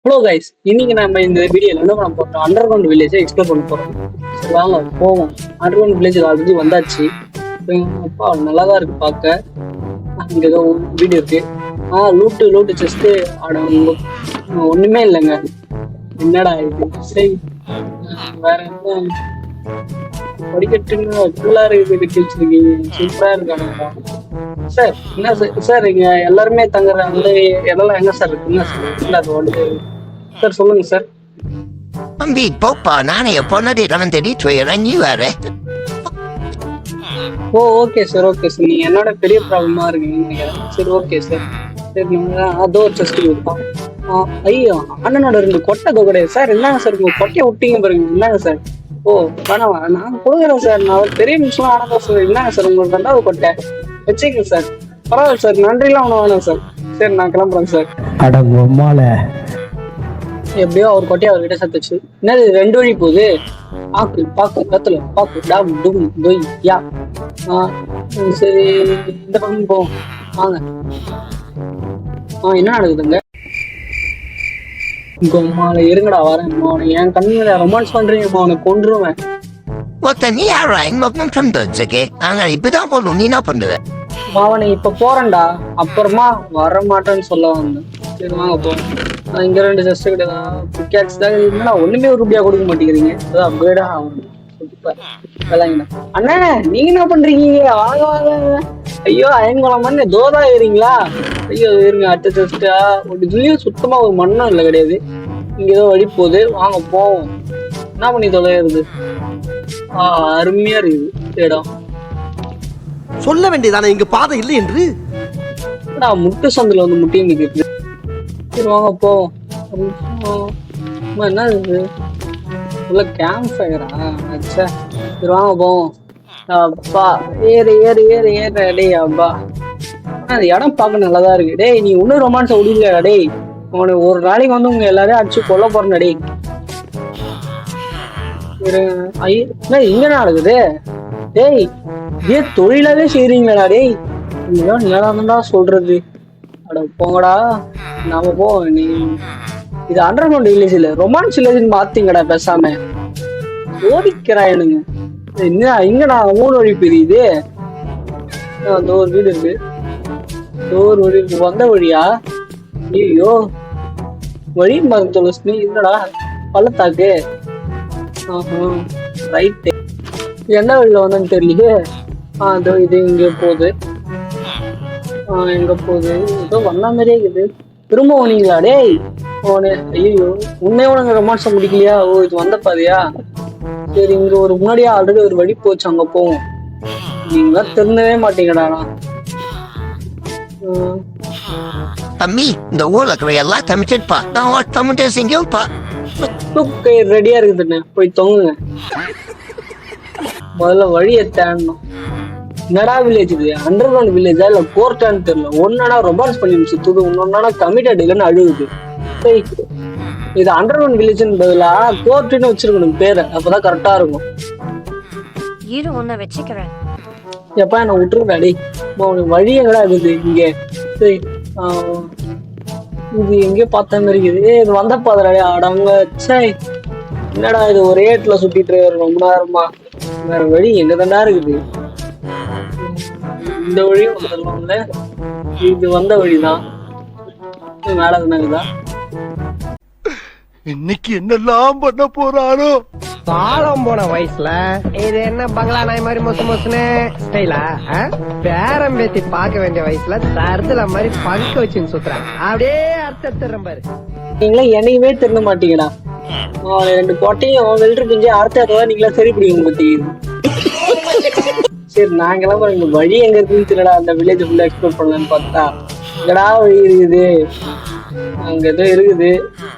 Hello guys, இன்னைக்கு நம்ம இந்த வீடியோல என்ன பண்ண போறோம்? அண்டர் கிரவுண்ட் வில்லேஜை எக்ஸ்ப்ளோர் பண்ண போறோம். சரி, வாங்க போவோம். அண்டர் கிரவுண்ட் வில்லேஜ் ஆல்ரெடி வந்தாச்சு. அப்பா நல்லா தான் இருக்கு பார்க்க. இங்க ஏதோ வீடு இருக்கு. Loot chest. ஆட ஒண்ணுமே இல்லைங்க. என்னடா இது? சரி, வேற என்ன படிக்கட்டுன்னு ஃபுல்லா இருக்குது, கட்டி வச்சிருக்கீங்க. சூப்பரா இருக்கானுங்களா சார்? என்ன சார் இங்க எல்லாருமே தங்குற அந்த இடம்லாம் எங்க சார் இருக்கு? என்ன சார் இல்ல அது வந்து சார் சொல்லுங்க சார். தம்பி போப்பா, நானே பொண்ணு இடம் தேடிட்டு வரேன், நீ வேற. Okay sir, okay sir. நீங்க என்னோட பெரிய ப்ராப்ளமா இருக்கீங்கன்னு நினைக்கிறேன். சரி, ஓகே சார். சரி, நம்ம அதோ செஸ்ட் கொடுப்போம். ஐயோ, அண்ணனோட ரெண்டு கொட்டை தோ கிடையாது சார். என்னங்க சார் உங்க கொட்டையை விட்டீங்க பாருங்க. என்னங்க சார்? வேணாம், நான் கொடுக்குறேன் சார். நான் ஒரு பெரிய நிமிஷம் ஆனதா சார். என்னங்க சார் உங்களுக்கு ரெண்டாவது கொட்டை வச்சுக்கங்க சார். பரவாயில்ல சார், நன்றிலாம் ஒன்றும் வேணாம் சார். சரி, நான் கிளம்புறேன் சார். எப்படியோ அவர் கொட்டையை அவர்கிட்ட சத்துச்சு. என்னது ரெண்டு வழி போகுது? பாக்கு கத்துல பாக்கு டாம் டும் தொய் யா. சரி, இந்த பக்கம் போவோம் வாங்க. என்ன நடக்குதுங்க? கொம்மால இருங்கடா, வரேன். அவனை என் கண்ணுல ரொமான்ஸ் பண்றீங்க, அவனை கொன்றுவேன். நீ யாரா எங்க பண்றது? ஆனா இப்பதான் போதும், நீ என்ன பண்ணுவ? அவனை இப்ப போறேன்டா, அப்புறமா வர மாட்டேன்னு சொல்ல வந்தேன். சரி வாங்க போவோம். இங்க ரெண்டு ஜஸ்ட் கிடையாது. ஒண்ணுமே ஒரு ரூபியா கொடுக்க மாட்டேங்கிறீங்க. அப்கிரேடா ஆகணும். அண்ணா, நீங்க என்ன பண்றீங்க? வாங்க வாங்க. ஐயோ, அயன்குளம் தோதா ஏறீங்களா? ஐயோ இருங்க, அட்ட ஜஸ்டா ஒரு இதுலயும் சுத்தமா ஒரு மண்ணும் இல்லை கிடையாது. இங்க ஏதோ வழி போகுது, வாங்க போவோம். என்ன பண்ணி தொலைகிறது? அருமையா இருக்குது இடம். சொல்ல வேண்டியதானே இங்க பாதை இல்லை என்று. முட்டு சந்தில வந்து முட்டியும் நிற்கிறது. சரி வாங்க போவோம். என்ன இது? உள்ள கேம்ப் ஃபயரா? அச்சா, சரி வாங்க போவோம். அப்பா ஏறு ஏறு ஏறு ஏறு. டேய் அப்பா, அந்த இடம் பார்க்க நல்லாதான் இருக்கு. டேய், நீ இன்னும் ரொமான்ஸை விடலையா? டேய், உன ஒரு நாளைக்கு வந்து உங்க எல்லாரையும் அடிச்சு கொல்ல போறேன். டேய் இங்க நடக்குது? டேய், இதே தொழிலாவே செய்றீங்களா? டேய், நீதான் நேரம்டா சொல்றது. அட போங்கடா, நாம போ. நீ இது அண்டர் கிரவுண்ட் வில்லேஜ் இல்ல, ரொமான்ஸ் வில்லேஜ்னு மாத்தீங்கடா பேசாம. ஓடிக்கிறாயனுங்க. என்ன இங்கடா மூணு வழி பிரியுது? அந்த ஒரு வீடு இருக்கு, ஒரு வழி இருக்கு. வந்த வழியா? ஐயோ, வழி மருத்துவ இல்லடா, பள்ளத்தாக்கு. ரைட்டு. என்ன வழியில வந்தேன்னு தெரியலையே. அதோ இது இங்க போகுது. எங்க போகுது? ஏதோ வந்த மாதிரியே இருக்குது. திரும்ப ஓனீங்களா? டேய் ஐயோ, உன்னே உனக்கு ரொமான்ஸை முடிக்கலையா? இது வந்த பாதையா? சரி, இங்க ஒரு முன்னாடியே ஆல்ரெடி ஒரு வழி போச்சு, அங்க போவோம். நீங்களா திருந்தவே மாட்டீங்கடா. தம்பி, இந்த ஊர்ல இருக்கிற எல்லாம் தமிழ்ப்பா, நான் தமிழ் சிங்கப்பா. ரெடியா இருக்குதுன்னு போய் தொங்குங்க. முதல்ல வழியை தேடணும். என்னடா வில்லேஜ் இது? அண்டர் கிரவுண்ட் வில்லேஜா இல்ல கோர்ட்டான்னு தெரியல. ஒன்னா ரொமான்ஸ் பண்ணி சுத்துது, இன்னொன்னா கமிட்டட் இல்லைன்னு அழுகுது. இது அண்டர் கிரவுண்ட் வில்லேஜ்னு பதிலா கோர்ட்டுன்னு வச்சிருக்கணும் பேரு, அப்பதான் கரெக்டா இருக்கும். எப்பா என்ன விட்டுருக்காடி? வழி எங்கடா இருக்குது? இங்க இது எங்கேயோ பார்த்த மாதிரி இருக்குது. இது வந்த பாதடா அடங்க. என்னடா இது ஒரே இடத்துல சுத்திட்டு ரொம்ப நேரமா? வேற வழி எங்க தாண்டா இருக்குது? இந்த வழியும் சொல்லல, இது வந்த வழிதான். மேலதான். இன்னைக்கு என்னெல்லாம் பண்ண போறாரோ? பாலம் போன வயசுல இது என்ன பங்களா நாய் மாதிரி மொசுன்னு ஸ்டைலா? பேரம் பேத்தி பார்க்க வேண்டிய வயசுல தருதல மாதிரி பங்க வச்சுன்னு சுத்துறான். அப்படியே அர்த்தம் தர்றேன் பாரு. நீங்களா என்னையுமே திருந்த மாட்டீங்கடா. ரெண்டு கோட்டையும் வெள்ளரி பிஞ்சு அர்த்தம் நீங்களா சரி பிடிக்கும் பத்தி. சரி, நாங்கெல்லாம் இங்க வழி எங்க இருக்குன்னு தெரியலடா. அந்த வில்லேஜ் ஃபுல்லா எக்ஸ்ப்ளோர் பண்ணலான்னு பார்த்தா எங்கடா வழி இருக்குது? அங்க ஏதோ இருக்குது,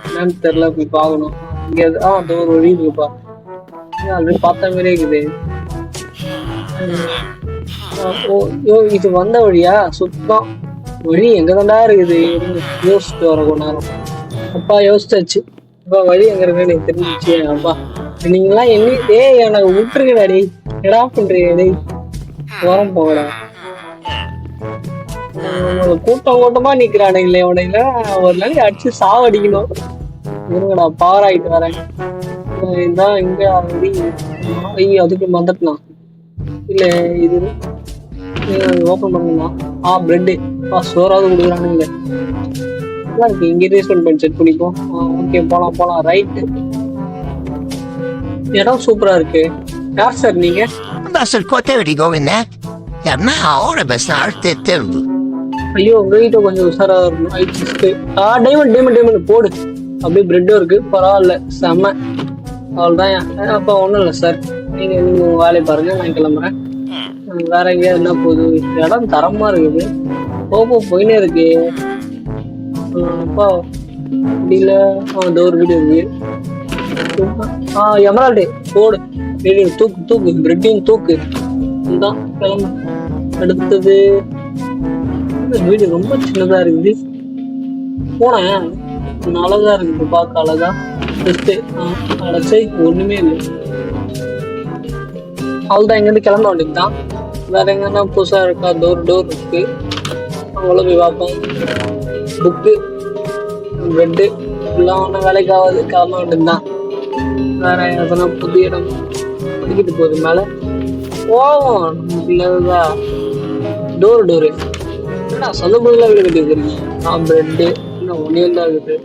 என்னன்னு தெரியல, போய் பார்க்கணும். இங்க அந்த ஒரு வழி இருக்குப்பா, ஆல்ரெடி பார்த்த மாதிரியே இருக்குது. இது வந்த வழியா? சுத்தம் வழி எங்க தாண்டா இருக்குது? யோசிச்சுட்டு வர கொஞ்ச நேரம். அப்பா யோசிச்சாச்சு. அப்பா வழி எங்க இருக்குன்னு எனக்கு தெரிஞ்சிச்சு. அப்பா நீங்களாம் என்ன எனக்கு விட்டுருங்கடா. டேய் என்னடா பண்றீங்க? டேய் வரம் போகடா. கூட்டம் கூட்டமா நிக்கிறானுங்களே, உனையில ஒரு நாளைக்கு அடிச்சு சாவடிக்கணும். இருங்கடா பவர் ஆயிட்டு வரேன். இதான் இங்க ஐயோ அதுக்கு மறந்துட்டேன். இல்ல இது ஓப்பன் பண்ணலாம். பிரெட்டு சோறாவது கொடுக்குறானுங்க. நல்லா இருக்கு. இங்கே ரீஸ்பெண்ட் பண்ணி செக் பண்ணிப்போம். ஓகே போலாம் ரைட்டு. இடம் சூப்பரா இருக்கு. யார் சார் நீங்க? Ambassador Quateri going there. Yeah, now all of us are terrible. ஐயோ உங்ககிட்ட கொஞ்சம் உஷாரா இருக்கணும். டைமண்ட் போடு. அப்படியே பிரெட்டும் இருக்கு. பரவாயில்ல செம்ம. அவ்வளோதான். அப்போ ஒன்றும் இல்லை சார். நீங்க உங்க வேலையை பாருங்க, நான் கிளம்புறேன். வேற எங்கேயா என்ன போகுது? இடம் தரமா இருக்குது. போயினே இருக்கு. அப்பா முடியல. ஒரு வீடு இருக்கு. எமரால்டு போடு. தூக்கு பிரெட்டையும் தூக்கு. இதுதான் கிளம்பு. அடுத்தது வீடு ரொம்ப சின்னதா இருக்குது. போனேன் அழகா இருக்குது, பார்க்க அழகா. அடைச்சை ஒண்ணுமே இல்லை. அவ்வளோதான். இங்கேருந்து கிளம்ப வேண்டியதுதான். வேற எங்கன்னா புதுசா இருக்கா? டோர் இருக்கு. அவ்வளோ போய் பார்ப்போம். புக்கு பெட்டு எல்லாம் ஒன்றும் வேலைக்கு ஆகாது. கிளம்ப வேண்டியதுதான். வேற எதனா புது இடம் படிக்கிட்டு போகுது மேல போவோம். டோரு என்னடா சொந்த பொருளா வீடு கட்டி வச்சிருக்கீங்க? பிரெட்டு இன்னும் ஒன்னியம் தான் இருக்குது.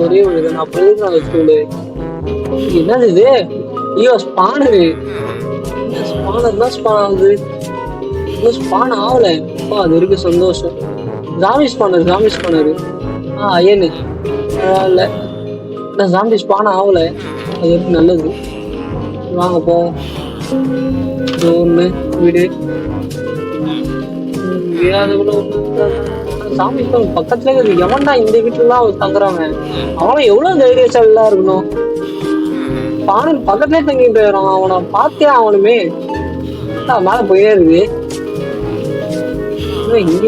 ஒரே வீடு நான் அப்படி நான் வச்சுக்கோடு. என்னது இது? ஐயோ ஸ்பானரு தான் ஸ்பான் ஆகுது. இன்னும் ஸ்பான் ஆகல. அது இருக்கு சந்தோஷம். ஜாமி ஸ்பானரு அயனு இல்ல ஜாம்பி ஸ்பான் ஆகல. அது இருக்கு நல்லது. வாங்க போவோம். ஒண்ணு வீடு சாமி பக்கத்துல இருக்கு. எவன்டா இந்த வீட்டுலாம் தங்குறாங்க? அவனும் எவ்வளவு தைரியசாலியா இருக்கணும். பானன் பக்கத்துலயே தங்கிட்டு போயிடறான். அவனை பார்த்தே அவனுமே மேல போயிட்டே இருக்கு. இங்க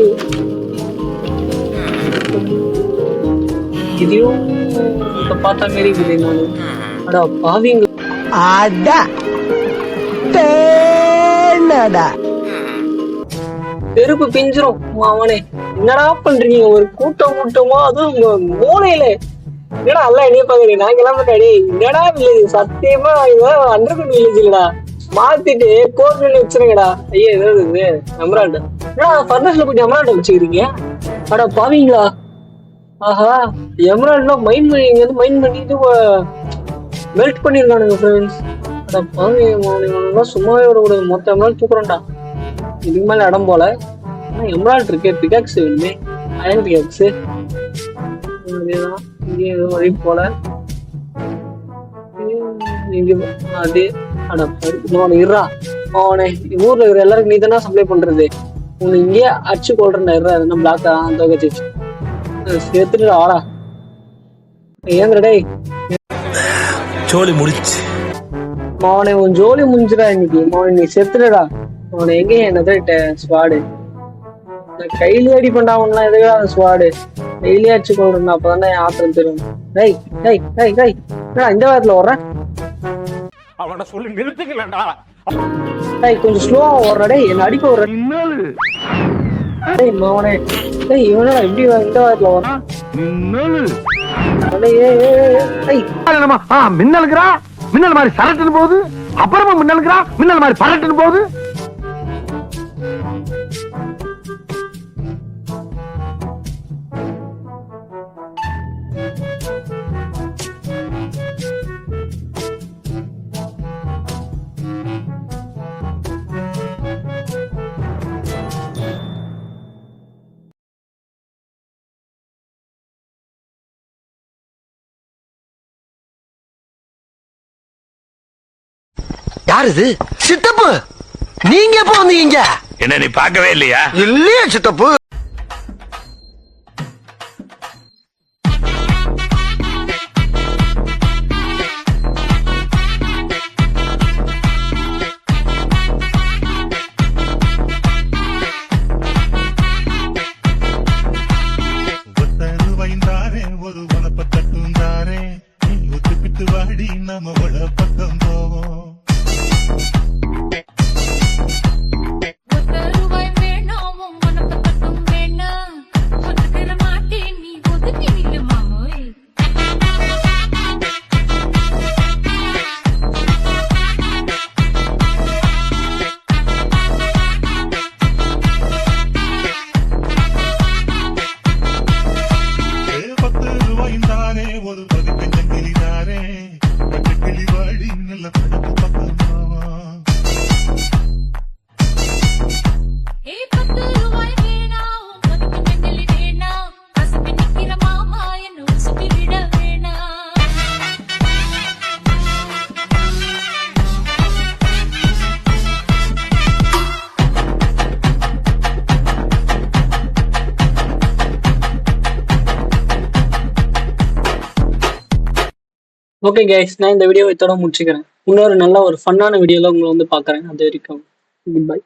இதையும் பார்த்தா மாரி இருக்குது. நானு அடா பாவிங்க. பெருப்பு பிஞ்சிரும் அவனே. என்னடா பண்றீங்க? ஒரு கூட்டமா அதுவும் உங்க மூளையில. என்னடா எல்லாம் என்னைய பாக்குறீங்க? நான் கிளம்பிட்டாடி. என்னடா வில்லேஜ்? சத்தியமா அண்டர் கிரவுண்ட் வில்லேஜ் இல்லடா. மாத்திட்டு கோவில் வச்சிருங்கடா. ஐயா ஏதாவது இது எமரால்டு. ஏன்னா ஃபர்னஸ்ல போயிட்டு எமரால்டு வச்சுக்கிறீங்க. அடா பாவீங்களா? ஆஹா எமரால்டுனா மைண்ட் பண்ணிட்டு மெல்ட் பண்ணிருக்கானுங்க ஃப்ரெண்ட்ஸ். அட பாவீங்க சும்மாவே விடக்கூடாது. மொத்த எமரால்டு தூக்குறேன்டா. இதுக்கு மேல இடம் போல. எமரால்டு இருக்கே. பிகாக்ஸ் வேணுமே. Iron pickaxe. அதேதான். இங்கே ஏதோ வழி போல. அது இருறா அவனை ஊர்ல இருக்கிற எல்லாருக்கும் நீ தானே சப்ளை பண்றது. உன்னை இங்கேயே அடிச்சு கொள்றா. இருறா எதுனா பிளாக்கா தொகைச்சு சேர்த்துட்டு ஆடா. ஏங்கடே ஜோலி முடிச்சு அவனை உன் ஜோலி முடிஞ்சுடா. இன்னைக்கு அவனை நீ செத்துடா. அவனை எங்க என்னது ஸ்வாடு கையிலே அடி பண்ணா. அவன்லாம் எதுவே ஸ்வாடு கையிலே அடிச்சு கொள்றா. அப்பதானே ஆத்திரம் தெரியும். இந்த வாரத்துல ஓடுறேன். அவனை சொல்லி நிறுத்துக்கலடா. கொஞ்சம் ஸ்லோவா ஓடுறா. என்ன அடிக்க ஓடுற மாவனே. இவனடா எப்படி இந்த வாரத்துல ஓடுறான்? மின்னலுக்குறா. மின்னல் மாதிரி சரட்டுன்னு போகுது. அப்புறமா மின்னலுக்குறா. மின்னல் மாதிரி பரட்டுன்னு போகுது. யாரு இது? சித்தப்பு நீங்க எப்ப வந்தீங்க? என்ன நீ பார்க்கவே இல்லையா? இல்லையா சித்தப்பு? ஒரு வனப்ப தட்டுந்தாரே நீ ஒத்துப்பிட்டு வாடி நம்ம வள பக்கம் போவோம். ரூபாய் வேணாம் உனக்கு தட்டும் வேணாம் ஒத்துக்கிற மாட்டேன் நீ தானே ஒரு பதிக்கஞ்சங்கிலி தாரே பட்டுக்கிளி வாடி நல்ல படப்பு பக்கமாவா ஓகே கைஸ், நான் இந்த வீடியோ இதோட முடிச்சுக்கிறேன். இன்னொரு நல்ல ஒரு ஃபன்னான வீடியோல உங்களை வந்து பார்க்குறேன். அது வரைக்கும் குட் பை.